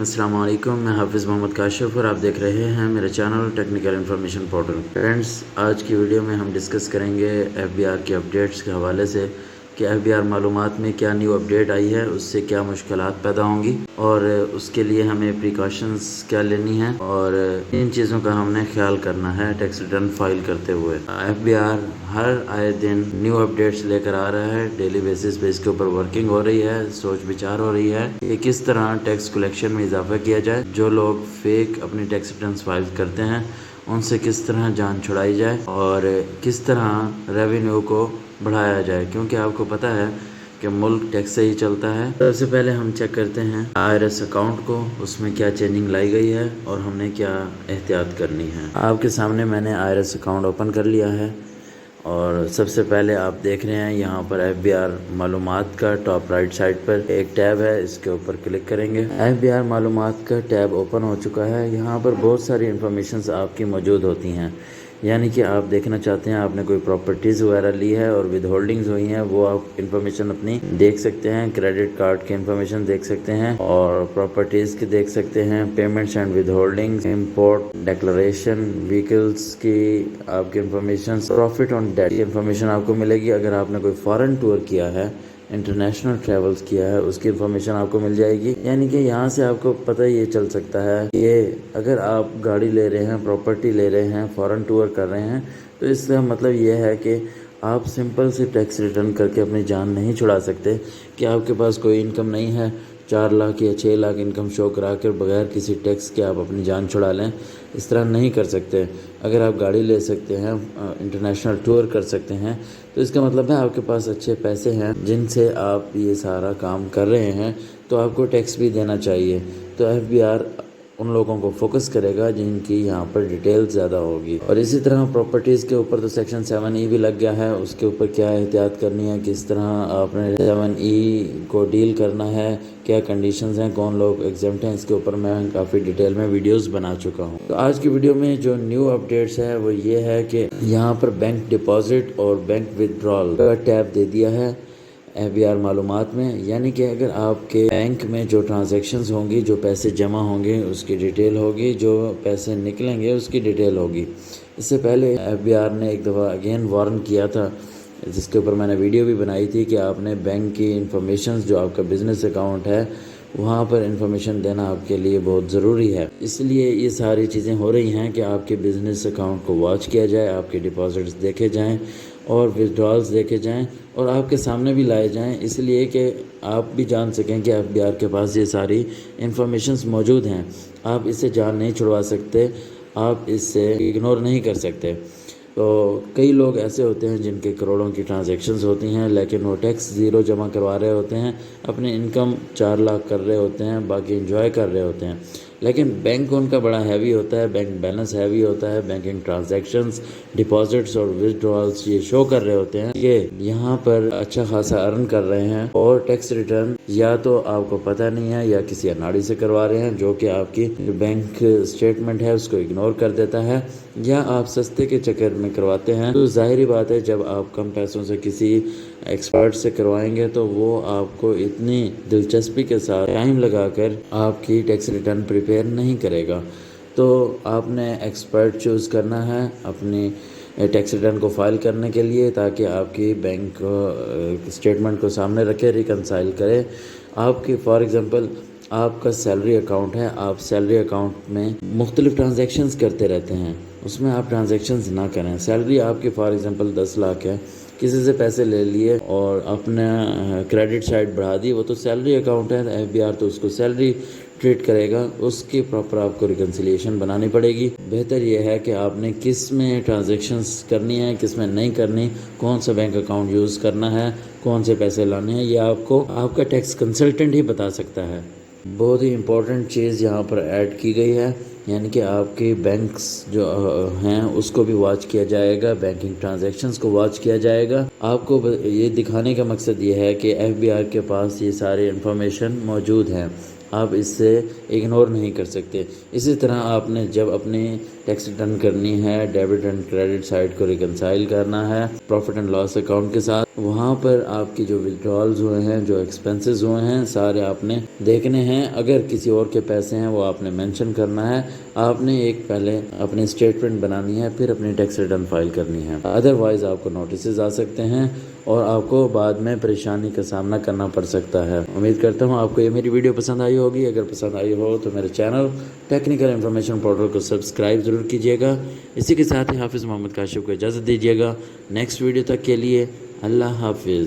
अस्सलाम वालेकुम। मैं हाफिज़ मोहम्मद काशिफ और आप देख रहे हैं मेरे channel technical information portal. Friends, आज की वीडियो में हम डिस्कस करेंगे FBR के अपडेट्स के हवाले से कि FBR मालूमात में क्या न्यू अपडेट आई है, उससे क्या मुश्किलात पैदा होंगी और उसके लिए हमें प्रिकॉशंस क्या लेनी है और इन चीज़ों का हमने ख्याल करना है टैक्स रिटर्न फाइल करते हुए। FBR हर आए दिन न्यू अपडेट्स लेकर आ रहा है, डेली बेसिस पे इसके ऊपर वर्किंग हो रही है, सोच विचार हो रही है कि किस तरह टैक्स कलेक्शन में इजाफा किया जाए। जो लोग फेक अपनी टैक्स रिटर्न फाइल करते हैं उनसे किस तरह जान छुड़ाई जाए और किस तरह रेवेन्यू को बढ़ाया जाए, क्योंकि आपको पता है कि मुल्क टैक्स से ही चलता है। सबसे पहले हम चेक करते हैं IRS अकाउंट को, उसमें क्या चेंजिंग लाई गई है और हमने क्या एहतियात करनी है। आपके सामने मैंने IRS अकाउंट ओपन कर लिया है और सबसे पहले आप देख रहे हैं यहाँ पर FBR मालूमात का टॉप राइट साइड पर एक टैब है, इसके ऊपर क्लिक करेंगे। FBR मालूमात का टैब ओपन हो चुका है। यहाँ पर बहुत सारी इंफॉर्मेशंस आपकी मौजूद होती हैं, यानी कि आप देखना चाहते हैं आपने कोई प्रॉपर्टीज़ वगैरह ली है और विद होल्डिंग्स हुई हैं, वो आप इंफॉर्मेशन अपनी देख सकते हैं। क्रेडिट कार्ड की इंफॉर्मेशन देख सकते हैं और प्रॉपर्टीज़ की देख सकते हैं। Payments and with holdings, import declaration, vehicles की आपकी इंफॉर्मेशन, प्रॉफिट ऑन डेट की इंफॉर्मेशन आपको मिलेगी। अगर आपने कोई फॉरेन टूर किया है, इंटरनेशनल ट्रैवल्स किया है, उसकी इन्फॉर्मेशन आपको मिल जाएगी। यानी कि यहाँ से आपको पता ये चल सकता है कि अगर आप गाड़ी ले रहे हैं, प्रॉपर्टी ले रहे हैं, फॉरेन टूर कर रहे हैं, तो इसका मतलब ये है कि आप सिंपल से टैक्स रिटर्न करके अपनी जान नहीं छुड़ा सकते कि आपके पास कोई इनकम नहीं है, 4 लाख या 6 लाख इनकम शो करा कर बगैर किसी टैक्स के आप अपनी जान छुड़ा लें। इस तरह नहीं कर सकते। अगर आप गाड़ी ले सकते हैं, इंटरनेशनल टूर कर सकते हैं, तो इसका मतलब है आपके पास अच्छे पैसे हैं जिनसे आप ये सारा काम कर रहे हैं, तो आपको टैक्स भी देना चाहिए। तो FBR उन लोगों को फोकस करेगा जिनकी यहाँ पर डिटेल ज़्यादा होगी। और इसी तरह प्रॉपर्टीज़ के ऊपर तो सेक्शन 7E भी लग गया है, उसके ऊपर क्या एहतियात करनी है, किस तरह आपने 7E को डील करना है, क्या कंडीशंस हैं, कौन लोग एग्जेम्प्ट हैं, इसके ऊपर मैं काफ़ी डिटेल में वीडियोस बना चुका हूँ। तो आज की वीडियो में जो न्यू अपडेट्स है वो ये है कि यहाँ पर बैंक डिपॉजिट और बैंक विदड्रॉल का टैब दे दिया है FBR मालूमात में। यानी कि अगर आपके बैंक में जो ट्रांजैक्शंस होंगी, जो पैसे जमा होंगे उसकी डिटेल होगी, जो पैसे निकलेंगे उसकी डिटेल होगी। इससे पहले FBR ने एक दफ़ा अगेन वार्न किया था, जिसके ऊपर मैंने वीडियो भी बनाई थी कि आपने बैंक की इंफॉर्मेशन, जो आपका बिज़नेस अकाउंट है, वहाँ पर इंफॉर्मेशन देना आपके लिए बहुत ज़रूरी है। इसलिए ये सारी चीज़ें हो रही हैं कि आपके बिज़नेस अकाउंट को वॉच किया जाए, आपके डिपॉजिट्स देखे जाएं और विड्रॉल्स देखे जाएं और आपके सामने भी लाए जाएं, इसलिए कि आप भी जान सकें कि FBR के पास ये सारी इंफॉर्मेशंस मौजूद हैं। आप इससे जान नहीं छुड़वा सकते, आप इससे इग्नोर नहीं कर सकते। तो कई लोग ऐसे होते हैं जिनके करोड़ों की ट्रांजैक्शंस होती हैं, लेकिन वो टैक्स ज़ीरो जमा करवा रहे होते हैं, अपनी इनकम 4 लाख कर रहे होते हैं, बाकी एंजॉय कर रहे होते हैं, लेकिन बैंक उनका बड़ा हैवी होता है, बैंक बैलेंस हैवी होता है, बैंकिंग ट्रांजैक्शंस, डिपॉजिट्स और विथड्रॉल्स ये शो कर रहे होते हैं ये यहाँ पर अच्छा खासा अर्न कर रहे हैं। और टैक्स रिटर्न या तो आपको पता नहीं है या किसी अनाड़ी से करवा रहे हैं, जो कि आपकी बैंक स्टेटमेंट है उसको इग्नोर कर देता है, या आप सस्ते के चक्कर में करवाते हैं। तो जाहिर बात है जब आप कम पैसों से किसी एक्सपर्ट से करवाएंगे तो वो आपको इतनी दिलचस्पी के साथ टाइम लगाकर आपकी टैक्स रिटर्न प्रिपेयर नहीं करेगा। तो आपने एक्सपर्ट चूज़ करना है अपनी टैक्स रिटर्न को फाइल करने के लिए, ताकि आपकी बैंक स्टेटमेंट को सामने रखे, रिकनसाइल करे। आपकी फॉर एग्ज़ाम्पल आपका सैलरी अकाउंट है, आप सैलरी अकाउंट में मुख्तलिफ ट्रांजैक्शंस करते रहते हैं, उसमें आप ट्रांजैक्शंस ना करें। सैलरी आपकी फॉर एग्ज़ाम्पल 10 लाख है, किसी से पैसे ले लिए और अपना क्रेडिट साइड बढ़ा दी, वो तो सैलरी अकाउंट है, FBR तो उसको सैलरी ट्रीट करेगा, उसकी प्रॉपर आपको रिकन्सिलिएशन बनानी पड़ेगी। बेहतर यह है कि आपने किस में ट्रांजैक्शंस करनी है, किस में नहीं करनी, कौन सा बैंक अकाउंट यूज़ करना है, कौन से पैसे लाने हैं, ये आपको आपका टैक्स कंसल्टेंट ही बता सकता है। बहुत ही इम्पोर्टेंट चीज़ यहाँ पर ऐड की गई है, यानी कि आपके बैंक्स जो हैं उसको भी वॉच किया जाएगा, बैंकिंग ट्रांजैक्शंस को वॉच किया जाएगा। आपको ये दिखाने का मकसद ये है कि FBR के पास ये सारी इन्फॉर्मेशन मौजूद हैं, आप इससे इग्नोर नहीं कर सकते। इसी तरह आपने जब अपनी ٹیکس ریٹرن کرنی ہے، ڈیبٹ اینڈ کریڈٹ سائڈ کو ریکنسائل کرنا ہے پروفٹ اینڈ لاس اکاؤنٹ کے ساتھ. وہاں پر آپ کی جو ودرالز ہوئے ہیں، جو ایکسپنسز ہوئے ہیں، سارے آپ نے دیکھنے ہیں. اگر کسی اور کے پیسے ہیں وہ آپ نے مینشن کرنا ہے. آپ نے ایک پہلے اپنی اسٹیٹمنٹ بنانی ہے، پھر اپنی ٹیکس ریٹرن فائل کرنی ہے. ادروائز آپ کو نوٹسز آ سکتے ہیں اور آپ کو بعد میں پریشانی کا سامنا کرنا پڑ سکتا ہے. امید کرتا ہوں آپ کو یہ میری ویڈیو پسند آئی ہوگی. اگر پسند آئی ہو تو میرے چینل ٹیکنیکل انفارمیشن پورٹل کو سبسکرائب ضرور کیجیے گا. اسی کے ساتھ ہی حافظ محمد کاشف کو اجازت دیجیے گا. نیکسٹ ویڈیو تک کے لیے اللہ حافظ.